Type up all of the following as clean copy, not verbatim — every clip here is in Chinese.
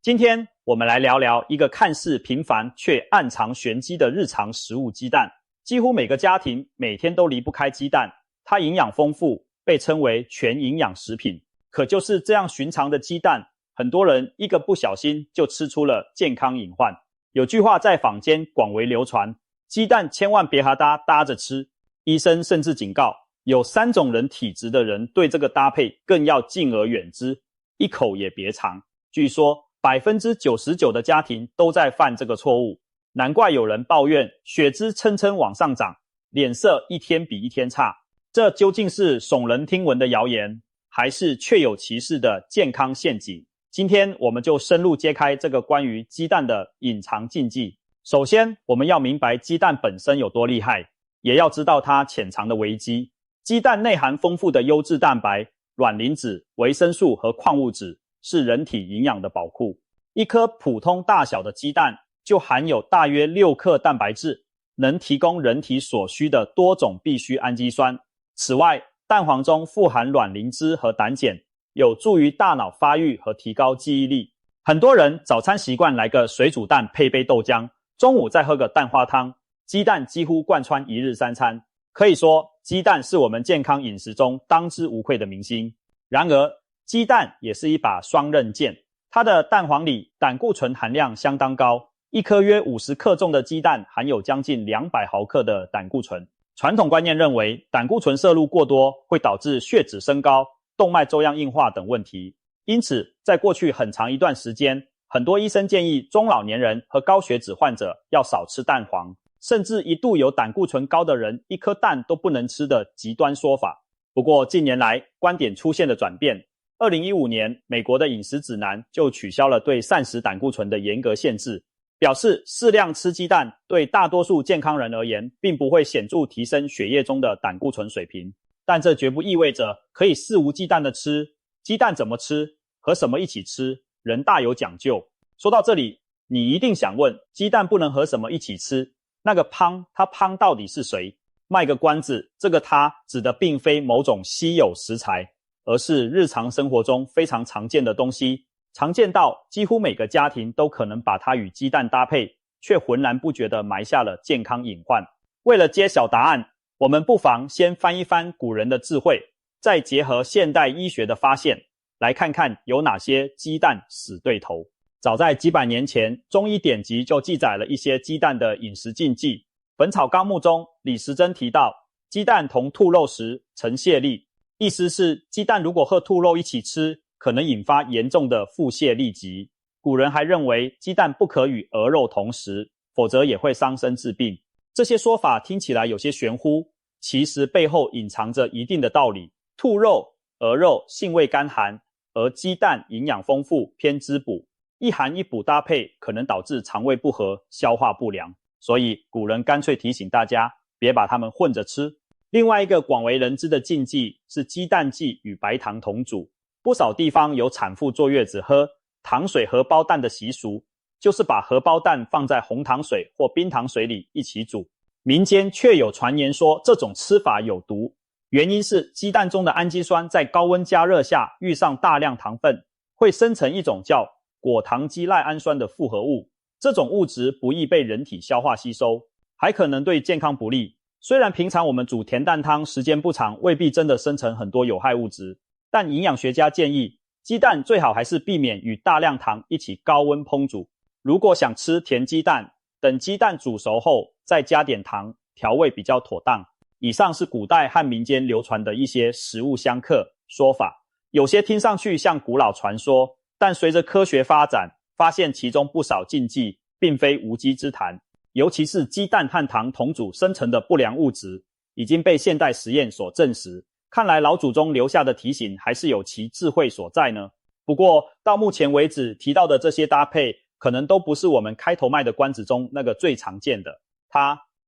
今天我们来聊聊一个看似平凡却暗藏玄机的日常食物——鸡蛋。几乎每个家庭每天都离不开鸡蛋，它营养丰富，被称为全营养食品。可就是这样寻常的鸡蛋，很多人一个不小心就吃出了健康隐患。有句话在坊间广为流传：鸡蛋千万别和它搭着吃。医生甚至警告，有3种人体质的人对这个搭配更要敬而远之，一口也别尝。据说99%的家庭都在犯这个错误，难怪有人抱怨血脂蹭蹭往上涨，脸色一天比一天差。这究竟是耸人听闻的谣言，还是确有其事的健康陷阱？今天我们就深入揭开这个关于鸡蛋的隐藏禁忌。首先，我们要明白鸡蛋本身有多厉害，也要知道它潜藏的危机。鸡蛋内含丰富的优质蛋白、卵磷脂、维生素和矿物质，是人体营养的宝库。一颗普通大小的鸡蛋就含有大约6克蛋白质，能提供人体所需的多种必需氨基酸。此外，蛋黄中富含卵磷脂和胆碱，有助于大脑发育和提高记忆力。很多人早餐习惯来个水煮蛋配杯豆浆，中午再喝个蛋花汤，鸡蛋几乎贯穿一日3餐。可以说，鸡蛋是我们健康饮食中当之无愧的明星。然而，鸡蛋也是一把双刃剑，它的蛋黄里胆固醇含量相当高，一颗约50克重的鸡蛋含有将近200毫克的胆固醇。传统观念认为，胆固醇摄入过多会导致血脂升高、动脉粥样硬化等问题。因此，在过去很长一段时间，很多医生建议中老年人和高血脂患者要少吃蛋黄，甚至一度有胆固醇高的人一颗蛋都不能吃的极端说法。不过近年来观点出现了转变，2015年美国的饮食指南就取消了对膳食胆固醇的严格限制，表示适量吃鸡蛋对大多数健康人而言并不会显著提升血液中的胆固醇水平。但这绝不意味着可以肆无忌惮的吃。鸡蛋怎么吃，和什么一起吃，人大有讲究。说到这里，你一定想问，鸡蛋不能和什么一起吃？那个汤，它汤到底是谁？卖个关子，这个它指的并非某种稀有食材，而是日常生活中非常常见的东西，常见到几乎每个家庭都可能把它与鸡蛋搭配，却浑然不觉地埋下了健康隐患。为了揭晓答案，我们不妨先翻一翻古人的智慧，再结合现代医学的发现，来看看有哪些鸡蛋死对头。早在几百年前，中医典籍就记载了一些鸡蛋的饮食禁忌。《本草纲目》中，李时珍提到，鸡蛋同兔肉食，成泻痢。意思是，鸡蛋如果和兔肉一起吃，可能引发严重的腹泻痢疾。古人还认为，鸡蛋不可与鹅肉同食，否则也会伤身致病。这些说法听起来有些玄乎，其实背后隐藏着一定的道理。兔肉、鹅肉性味甘寒，而鸡蛋营养丰富，偏滋补。一寒一补搭配可能导致肠胃不和、消化不良，所以古人干脆提醒大家别把它们混着吃。另外一个广为人知的禁忌是鸡蛋剂与白糖同煮。不少地方有产妇坐月子喝糖水荷包蛋的习俗，就是把荷包蛋放在红糖水或冰糖水里一起煮。民间却有传言说这种吃法有毒，原因是鸡蛋中的氨基酸在高温加热下遇上大量糖分，会生成一种叫果糖基赖氨酸的复合物，这种物质不易被人体消化吸收，还可能对健康不利。虽然平常我们煮甜蛋汤时间不长，未必真的生成很多有害物质，但营养学家建议，鸡蛋最好还是避免与大量糖一起高温烹煮。如果想吃甜鸡蛋，等鸡蛋煮熟后再加点糖，调味比较妥当。以上是古代和民间流传的一些食物相克说法，有些听上去像古老传说，但随着科学发展，发现其中不少禁忌并非无稽之谈。尤其是鸡蛋和糖同煮生成的不良物质，已经被现代实验所证实。看来老祖宗留下的提醒还是有其智慧所在呢。不过到目前为止提到的这些搭配，可能都不是我们开头卖的关子中那个最常见的。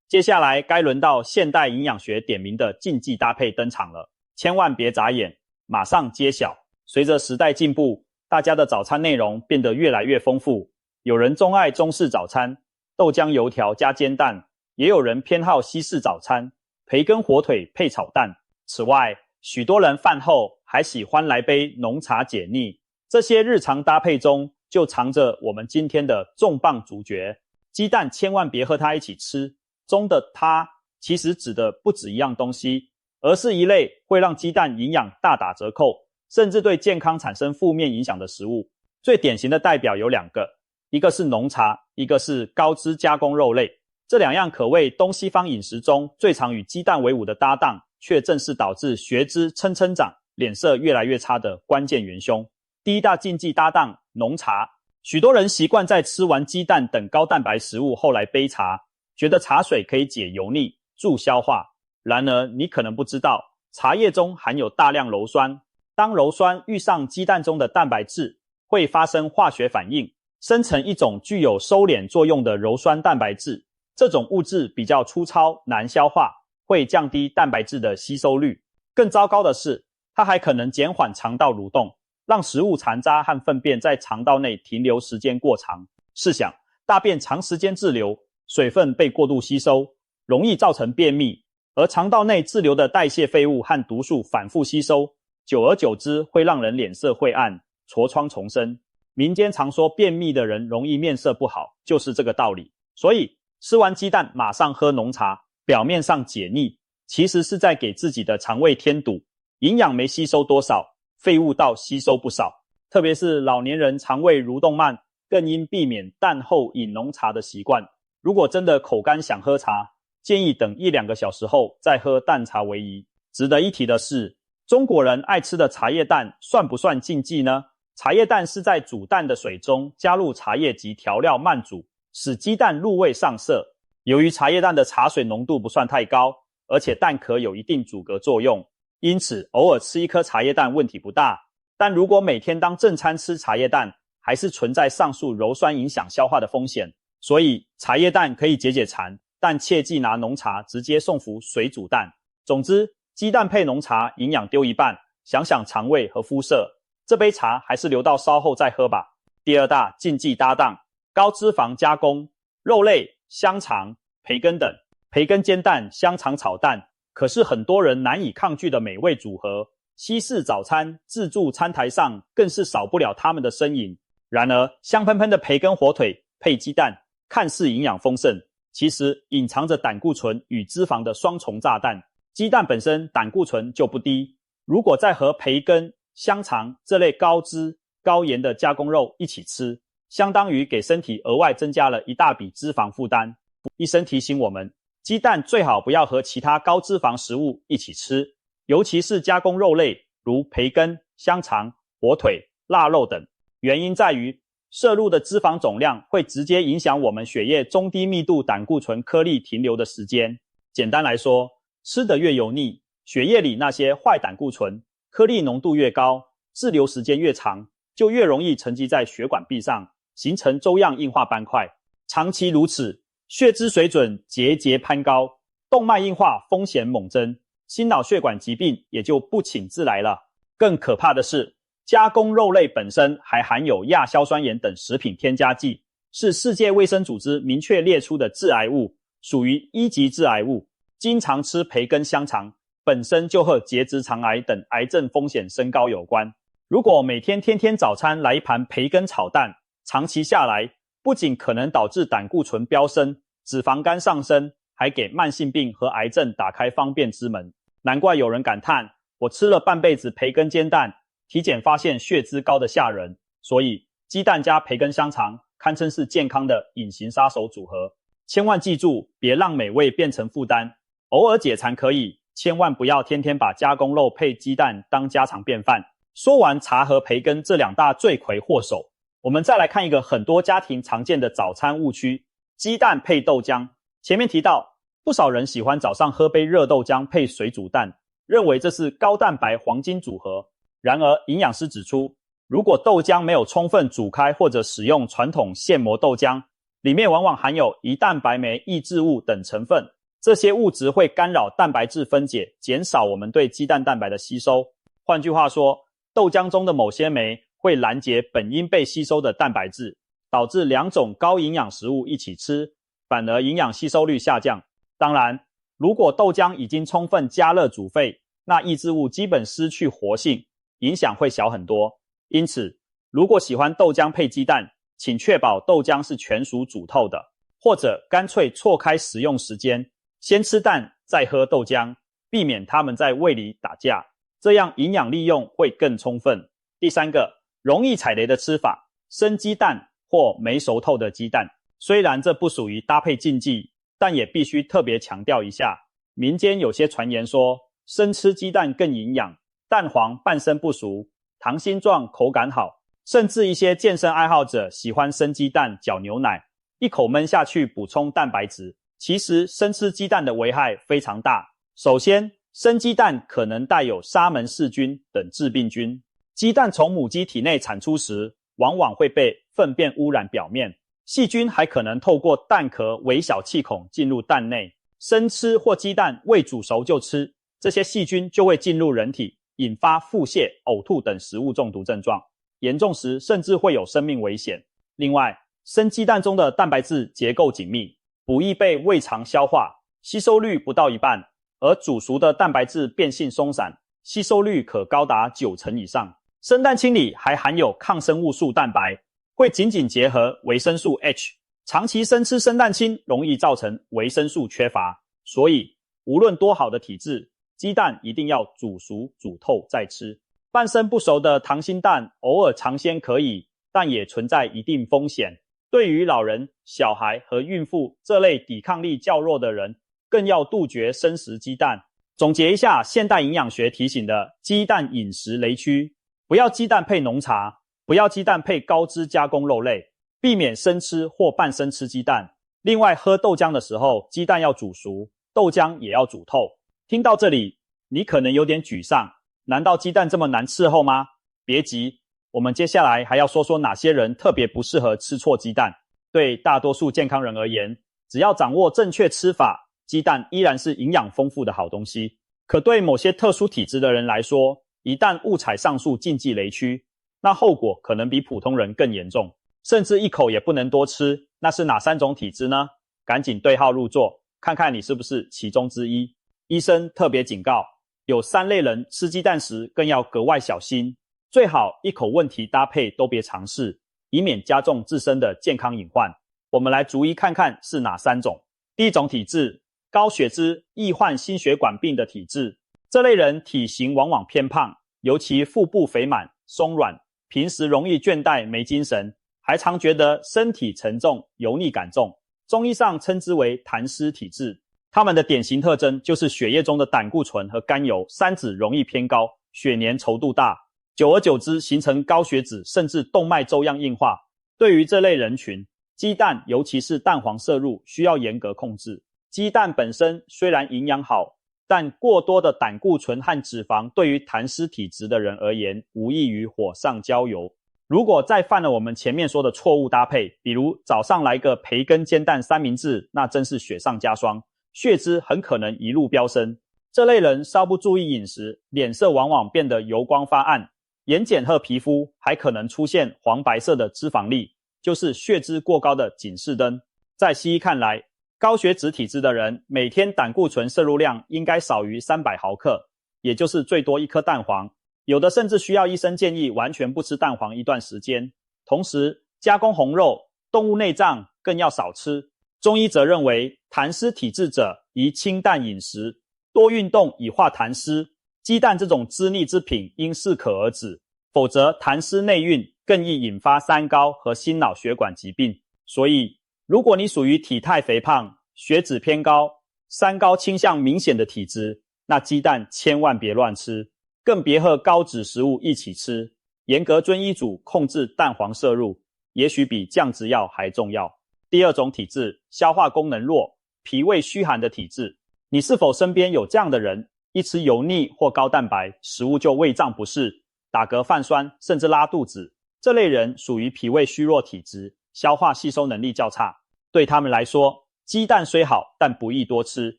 接下来该轮到现代营养学点名的禁忌搭配登场了，千万别眨眼，马上揭晓。随着时代进步，大家的早餐内容变得越来越丰富，有人钟爱中式早餐，豆浆油条加煎蛋，也有人偏好西式早餐，培根火腿配炒蛋。此外，许多人饭后还喜欢来杯浓茶解腻。这些日常搭配中，就藏着我们今天的重磅主角。鸡蛋千万别和它一起吃，中的它其实指的不止一样东西，而是一类会让鸡蛋营养大打折扣，甚至对健康产生负面影响的食物。最典型的代表有2个，一个是浓茶，一个是高脂加工肉类。这2样可谓东西方饮食中最常与鸡蛋为伍的搭档，却正是导致血脂蹭蹭涨、脸色越来越差的关键元凶。第一大禁忌搭档浓茶，许多人习惯在吃完鸡蛋等高蛋白食物后来杯茶，觉得茶水可以解油腻、助消化。然而你可能不知道，茶叶中含有大量鞣酸，当鞣酸遇上鸡蛋中的蛋白质，会发生化学反应，生成一种具有收敛作用的鞣酸蛋白质。这种物质比较粗糙，难消化，会降低蛋白质的吸收率。更糟糕的是，它还可能减缓肠道蠕动，让食物残渣和粪便在肠道内停留时间过长。试想，大便长时间滞留，水分被过度吸收，容易造成便秘，而肠道内滞留的代谢废物和毒素反复吸收，久而久之会让人脸色晦暗，痤疮丛生。民间常说便秘的人容易面色不好，就是这个道理。所以吃完鸡蛋马上喝浓茶，表面上解腻，其实是在给自己的肠胃添堵，营养没吸收多少，废物倒吸收不少。特别是老年人肠胃蠕动慢，更应避免蛋后饮浓茶的习惯。如果真的口干想喝茶，建议等1-2个小时后再喝淡茶为宜。值得一提的是，中国人爱吃的茶叶蛋算不算禁忌呢？茶叶蛋是在煮蛋的水中加入茶叶及调料慢煮，使鸡蛋入味上色。由于茶叶蛋的茶水浓度不算太高，而且蛋壳有一定阻隔作用，因此偶尔吃一颗茶叶蛋问题不大。但如果每天当正餐吃茶叶蛋，还是存在上述鞣酸影响消化的风险。所以茶叶蛋可以解解馋，但切忌拿浓茶直接送服水煮蛋。总之，鸡蛋配浓茶，营养丢一半，想想肠胃和肤色，这杯茶还是留到稍后再喝吧。第2大禁忌搭档，高脂肪加工，肉类、香肠、培根等。培根煎蛋、香肠炒蛋，可是很多人难以抗拒的美味组合。西式早餐自助餐台上更是少不了他们的身影。然而，香喷喷的培根火腿配鸡蛋，看似营养丰盛，其实隐藏着胆固醇与脂肪的双重炸弹。鸡蛋本身胆固醇就不低，如果再和培根、香肠这类高脂、高盐的加工肉一起吃，相当于给身体额外增加了一大笔脂肪负担。医生提醒我们，鸡蛋最好不要和其他高脂肪食物一起吃，尤其是加工肉类，如培根、香肠、火腿、腊肉等。原因在于摄入的脂肪总量会直接影响我们血液中低密度胆固醇颗粒停留的时间。简单来说，吃得越油腻，血液里那些坏胆固醇颗粒浓度越高，滞留时间越长，就越容易沉积在血管壁上，形成粥样硬化斑块。长期如此，血脂水准节节攀高，动脉硬化风险猛增，心脑血管疾病也就不请自来了。更可怕的是，加工肉类本身还含有亚硝酸盐等食品添加剂，是世界卫生组织明确列出的致癌物，属于1级致癌物。经常吃培根、香肠本身就和结直肠癌等癌症风险升高有关。如果每天天天早餐来一盘培根炒蛋，长期下来不仅可能导致胆固醇飙升、脂肪肝上升，还给慢性病和癌症打开方便之门。难怪有人感叹，我吃了半辈子培根煎蛋，体检发现血脂高的吓人。所以鸡蛋加培根香肠堪称是健康的隐形杀手组合。千万记住，别让美味变成负担，偶尔解馋可以，千万不要天天把加工肉配鸡蛋当家常便饭。说完茶和培根这2大罪魁祸首，我们再来看一个很多家庭常见的早餐误区，鸡蛋配豆浆。前面提到，不少人喜欢早上喝杯热豆浆配水煮蛋，认为这是高蛋白黄金组合。然而营养师指出，如果豆浆没有充分煮开或者使用传统现磨豆浆，里面往往含有胰蛋白酶抑制物等成分，这些物质会干扰蛋白质分解，减少我们对鸡蛋蛋白的吸收。换句话说，豆浆中的某些酶会拦截本应被吸收的蛋白质，导致2种高营养食物一起吃，反而营养吸收率下降。当然，如果豆浆已经充分加热煮沸，那抑制物基本失去活性，影响会小很多。因此，如果喜欢豆浆配鸡蛋，请确保豆浆是全熟煮透的，或者干脆错开食用时间，先吃蛋再喝豆浆，避免它们在胃里打架，这样营养利用会更充分。第三个，容易踩雷的吃法，生鸡蛋或没熟透的鸡蛋。虽然这不属于搭配禁忌，但也必须特别强调一下，民间有些传言说生吃鸡蛋更营养，蛋黄半生不熟，溏心状口感好，甚至一些健身爱好者喜欢生鸡蛋搅牛奶，一口闷下去补充蛋白质。其实生吃鸡蛋的危害非常大。首先，生鸡蛋可能带有沙门氏菌等致病菌，鸡蛋从母鸡体内产出时，往往会被粪便污染表面，细菌还可能透过蛋壳微小气孔进入蛋内。生吃或鸡蛋未煮熟就吃，这些细菌就会进入人体，引发腹泻、呕吐等食物中毒症状，严重时甚至会有生命危险。另外，生鸡蛋中的蛋白质结构紧密，不易被胃肠消化，吸收率不到一半，而煮熟的蛋白质变性松散，吸收率可高达90%以上。生蛋清里还含有抗生物素蛋白，会紧紧结合维生素 H， 长期生吃生蛋清容易造成维生素缺乏，所以无论多好的体质，鸡蛋一定要煮熟煮透再吃。半生不熟的溏心蛋偶尔尝鲜可以，但也存在一定风险。对于老人、小孩和孕妇这类抵抗力较弱的人，更要杜绝生食鸡蛋。总结一下现代营养学提醒的鸡蛋饮食雷区：不要鸡蛋配浓茶，不要鸡蛋配高脂加工肉类，避免生吃或半生吃鸡蛋。另外，喝豆浆的时候，鸡蛋要煮熟，豆浆也要煮透。听到这里，你可能有点沮丧，难道鸡蛋这么难伺候吗？别急，我们接下来还要说说哪些人特别不适合吃错鸡蛋。对大多数健康人而言，只要掌握正确吃法，鸡蛋依然是营养丰富的好东西。可对某些特殊体质的人来说，一旦误踩上述禁忌雷区，那后果可能比普通人更严重，甚至一口也不能多吃。那是哪3种体质呢？赶紧对号入座，看看你是不是其中之一。医生特别警告，有3类人吃鸡蛋时更要格外小心，最好一口问题搭配都别尝试，以免加重自身的健康隐患。我们来逐一看看是哪3种。第一种体质，高血脂易患心血管病的体质。这类人体型往往偏胖，尤其腹部肥满、松软，平时容易倦怠没精神，还常觉得身体沉重、油腻感重。中医上称之为痰湿体质。他们的典型特征就是血液中的胆固醇和甘油三酯容易偏高，血粘稠度大，久而久之形成高血脂，甚至动脉粥样硬化。对于这类人群，鸡蛋尤其是蛋黄摄入需要严格控制。鸡蛋本身虽然营养好，但过多的胆固醇和脂肪对于痰湿体质的人而言，无异于火上浇油。如果再犯了我们前面说的错误搭配，比如早上来个培根煎蛋三明治，那真是雪上加霜，血脂很可能一路飙升。这类人稍不注意饮食，脸色往往变得油光发暗，眼睑和皮肤还可能出现黄白色的脂肪粒，就是血脂过高的警示灯。在西医看来，高血脂体质的人每天胆固醇摄入量应该少于300毫克，也就是最多1颗蛋黄，有的甚至需要医生建议完全不吃蛋黄一段时间。同时，加工红肉、动物内脏更要少吃。中医则认为，痰湿体质者宜清淡饮食，多运动以化痰湿。鸡蛋这种滋腻之品应适可而止，否则痰湿内蕴更易引发三高和心脑血管疾病。所以，如果你属于体态肥胖、血脂偏高、三高倾向明显的体质，那鸡蛋千万别乱吃，更别和高脂食物一起吃。严格遵医嘱控制蛋黄摄入，也许比降脂药还重要。第二种体质，消化功能弱、脾胃虚寒的体质。你是否身边有这样的人？一吃油腻或高蛋白食物就胃胀不适、打嗝泛酸，甚至拉肚子。这类人属于脾胃虚弱体质，消化吸收能力较差。对他们来说，鸡蛋虽好，但不宜多吃，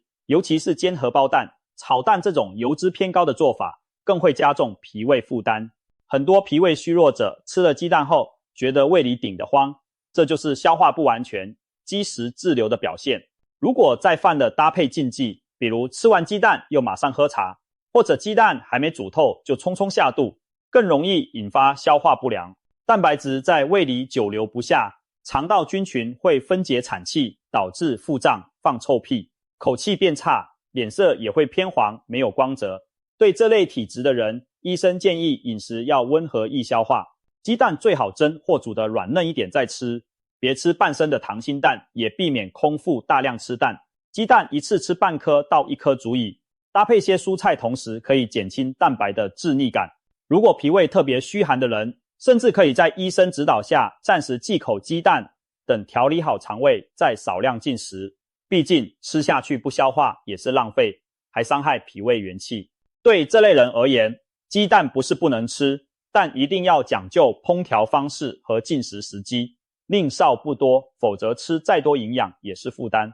尤其是煎荷包蛋、炒蛋这种油脂偏高的做法，更会加重脾胃负担。很多脾胃虚弱者吃了鸡蛋后，觉得胃里顶得慌，这就是消化不完全、积食滞留的表现。如果再犯了搭配禁忌，比如吃完鸡蛋又马上喝茶，或者鸡蛋还没煮透就匆匆下肚，更容易引发消化不良。蛋白质在胃里久留不下，肠道菌群会分解产气，导致腹胀、放臭屁，口气变差，脸色也会偏黄，没有光泽。对这类体质的人，医生建议饮食要温和易消化，鸡蛋最好蒸或煮得软嫩一点再吃，别吃半生的溏心蛋，也避免空腹大量吃蛋。鸡蛋一次吃半颗到1颗足矣，搭配些蔬菜，同时可以减轻蛋白的滞腻感。如果脾胃特别虚寒的人，甚至可以在医生指导下暂时忌口鸡蛋，等调理好肠胃再少量进食。毕竟吃下去不消化也是浪费，还伤害脾胃元气。对这类人而言，鸡蛋不是不能吃，但一定要讲究烹调方式和进食时机，宁少不多，否则吃再多营养也是负担。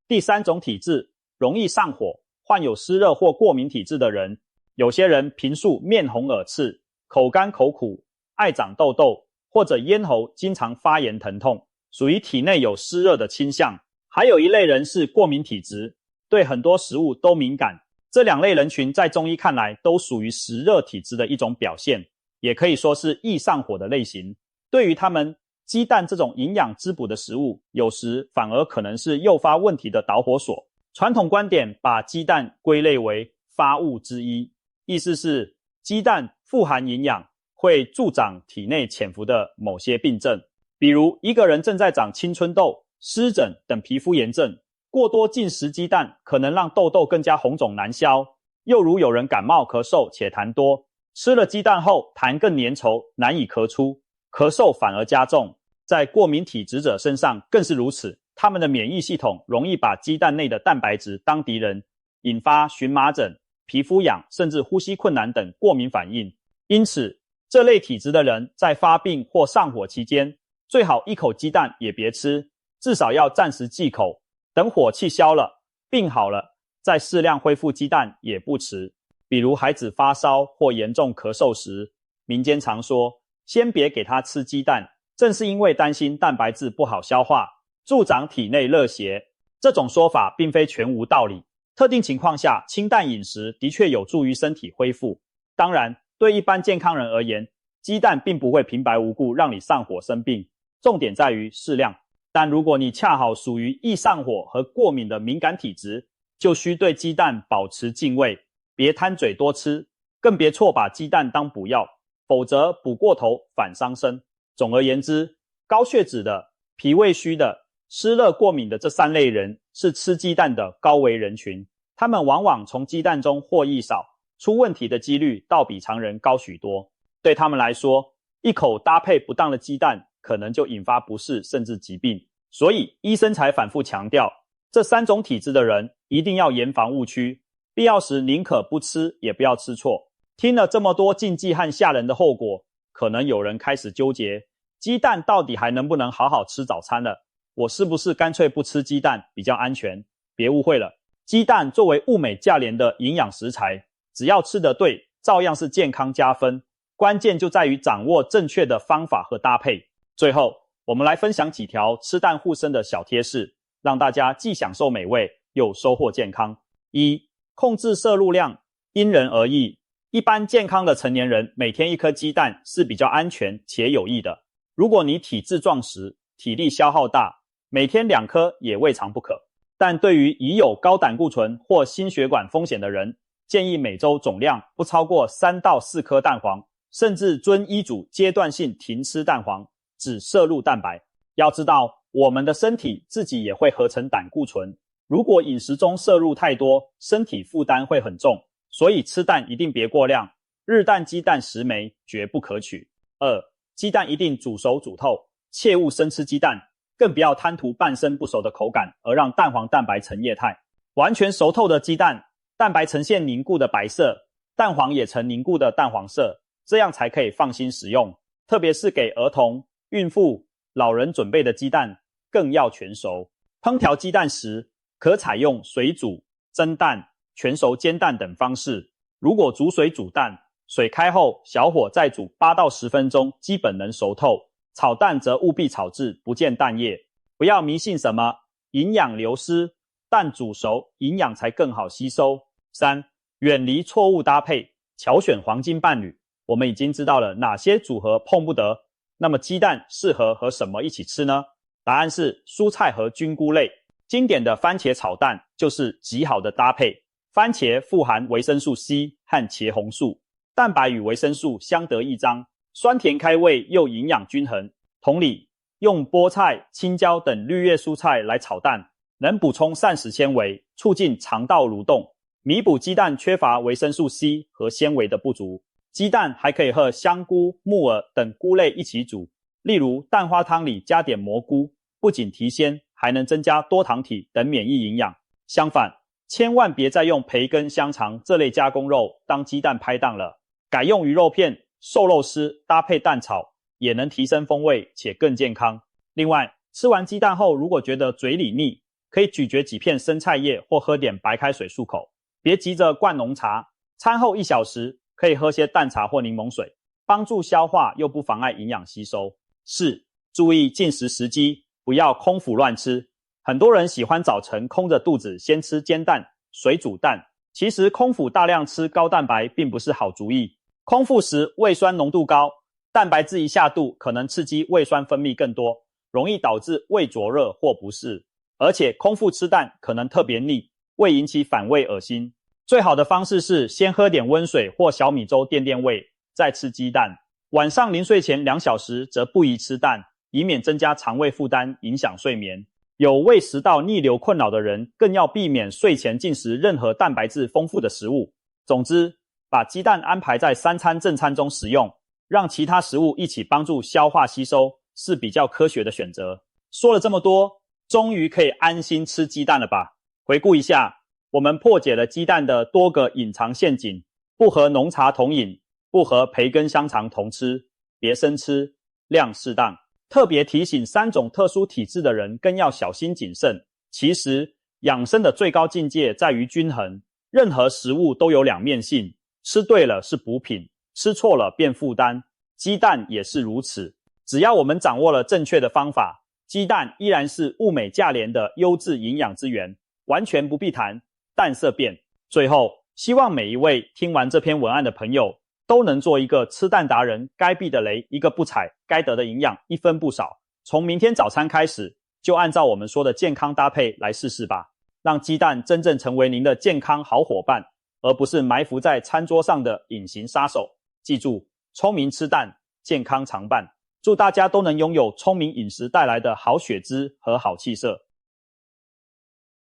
第3种体质，容易上火，患有湿热或过敏体质的人，有些人平素面红耳赤，口干口苦，爱长痘痘，或者咽喉经常发炎疼痛，属于体内有湿热的倾向。还有一类人是过敏体质，对很多食物都敏感。这2类人群在中医看来都属于实热体质的一种表现，也可以说是易上火的类型。对于他们，鸡蛋这种营养滋补的食物，有时反而可能是诱发问题的导火索。传统观点把鸡蛋归类为发物之一，意思是鸡蛋富含营养，会助长体内潜伏的某些病症。比如一个人正在长青春痘、湿疹等皮肤炎症，过多进食鸡蛋可能让痘痘更加红肿难消。又如有人感冒咳嗽且痰多，吃了鸡蛋后痰更粘稠，难以咳出，咳嗽反而加重。在过敏体质者身上更是如此，他们的免疫系统容易把鸡蛋内的蛋白质当敌人，引发荨麻疹、皮肤痒甚至呼吸困难等过敏反应。因此这类体质的人在发病或上火期间，最好一口鸡蛋也别吃，至少要暂时忌口，等火气消了，病好了，再适量恢复鸡蛋也不迟。比如孩子发烧或严重咳嗽时，民间常说先别给他吃鸡蛋，正是因为担心蛋白质不好消化，助长体内热邪。这种说法并非全无道理，特定情况下清淡饮食的确有助于身体恢复。当然对一般健康人而言，鸡蛋并不会平白无故让你上火生病，重点在于适量。但如果你恰好属于易上火和过敏的敏感体质，就需对鸡蛋保持敬畏，别贪嘴多吃，更别错把鸡蛋当补药，否则补过头反伤身。总而言之，高血脂的、脾胃虚的、湿热过敏的这3类人是吃鸡蛋的高危人群，他们往往从鸡蛋中获益少，出问题的几率倒比常人高许多。对他们来说，一口搭配不当的鸡蛋可能就引发不适甚至疾病。所以医生才反复强调，这3种体质的人一定要严防误区，必要时宁可不吃也不要吃错。听了这么多禁忌和吓人的后果，可能有人开始纠结，鸡蛋到底还能不能好好吃早餐了？我是不是干脆不吃鸡蛋比较安全？别误会了，鸡蛋作为物美价廉的营养食材，只要吃得对，照样是健康加分。关键就在于掌握正确的方法和搭配。最后，我们来分享几条吃蛋护身的小贴士，让大家既享受美味，又收获健康。1. 控制摄入量，因人而异。一般健康的成年人每天1颗鸡蛋是比较安全且有益的。如果你体质壮实，体力消耗大，每天2颗也未尝不可。但对于已有高胆固醇或心血管风险的人，建议每周总量不超过3到4颗蛋黄，甚至遵医嘱阶段性停吃蛋黄，只摄入蛋白。要知道，我们的身体自己也会合成胆固醇，如果饮食中摄入太多，身体负担会很重，所以吃蛋一定别过量，日蛋鸡蛋10枚绝不可取。2. 鸡蛋一定煮熟煮透，切勿生吃鸡蛋，更不要贪图半生不熟的口感而让蛋黄蛋白成液态。完全熟透的鸡蛋，蛋白呈现凝固的白色，蛋黄也呈凝固的淡黄色，这样才可以放心食用。特别是给儿童、孕妇、老人准备的鸡蛋，更要全熟。烹调鸡蛋时，可采用水煮、蒸蛋、全熟煎蛋等方式。如果煮水煮蛋，水开后小火再煮8到10分钟，基本能熟透。炒蛋则务必炒至不见蛋液。不要迷信什么营养流失，蛋煮熟营养才更好吸收。3. 远离错误搭配，巧选黄金伴侣。我们已经知道了哪些组合碰不得，那么鸡蛋适合和什么一起吃呢？答案是蔬菜和菌菇类。经典的番茄炒蛋就是极好的搭配。番茄富含维生素 C 和茄红素，蛋白与维生素相得益彰，酸甜开胃又营养均衡。同理，用菠菜、青椒等绿叶蔬菜来炒蛋，能补充膳食纤维，促进肠道蠕动，弥补鸡蛋缺乏维生素 C 和纤维的不足。鸡蛋还可以和香菇、木耳等菇类一起煮，例如蛋花汤里加点蘑菇，不仅提鲜，还能增加多糖体等免疫营养。相反，千万别再用培根、香肠这类加工肉当鸡蛋拍档了，改用鱼肉片、瘦肉丝搭配蛋炒，也能提升风味且更健康。另外，吃完鸡蛋后如果觉得嘴里腻，可以咀嚼几片生菜叶或喝点白开水漱口，别急着灌浓茶。餐后1小时可以喝些淡茶或柠檬水，帮助消化又不妨碍营养吸收。4. 注意进食时机，不要空腹乱吃。很多人喜欢早晨空着肚子先吃煎蛋、水煮蛋，其实空腹大量吃高蛋白并不是好主意。空腹时胃酸浓度高，蛋白质一下肚可能刺激胃酸分泌更多，容易导致胃灼热或不适。而且空腹吃蛋可能特别腻，会引起反胃恶心。最好的方式是先喝点温水或小米粥垫垫胃，再吃鸡蛋。晚上临睡前2小时则不宜吃蛋，以免增加肠胃负担，影响睡眠。有胃食道逆流困扰的人更要避免睡前进食任何蛋白质丰富的食物。总之，把鸡蛋安排在3餐正餐中食用，让其他食物一起帮助消化吸收，是比较科学的选择。说了这么多，终于可以安心吃鸡蛋了吧？回顾一下，我们破解了鸡蛋的多个隐藏陷阱：不和浓茶同饮，不和培根香肠同吃，别生吃，量适当。特别提醒3种特殊体质的人更要小心谨慎。其实养生的最高境界在于均衡，任何食物都有两面性，吃对了是补品，吃错了变负担。鸡蛋也是如此，只要我们掌握了正确的方法，鸡蛋依然是物美价廉的优质营养资源，完全不必谈蛋色变。最后，希望每一位听完这篇文案的朋友都能做一个吃蛋达人，该避的雷一个不踩，该得的营养一分不少。从明天早餐开始，就按照我们说的健康搭配来试试吧，让鸡蛋真正成为您的健康好伙伴，而不是埋伏在餐桌上的隐形杀手。记住，聪明吃蛋，健康常伴。祝大家都能拥有聪明饮食带来的好血脂和好气色。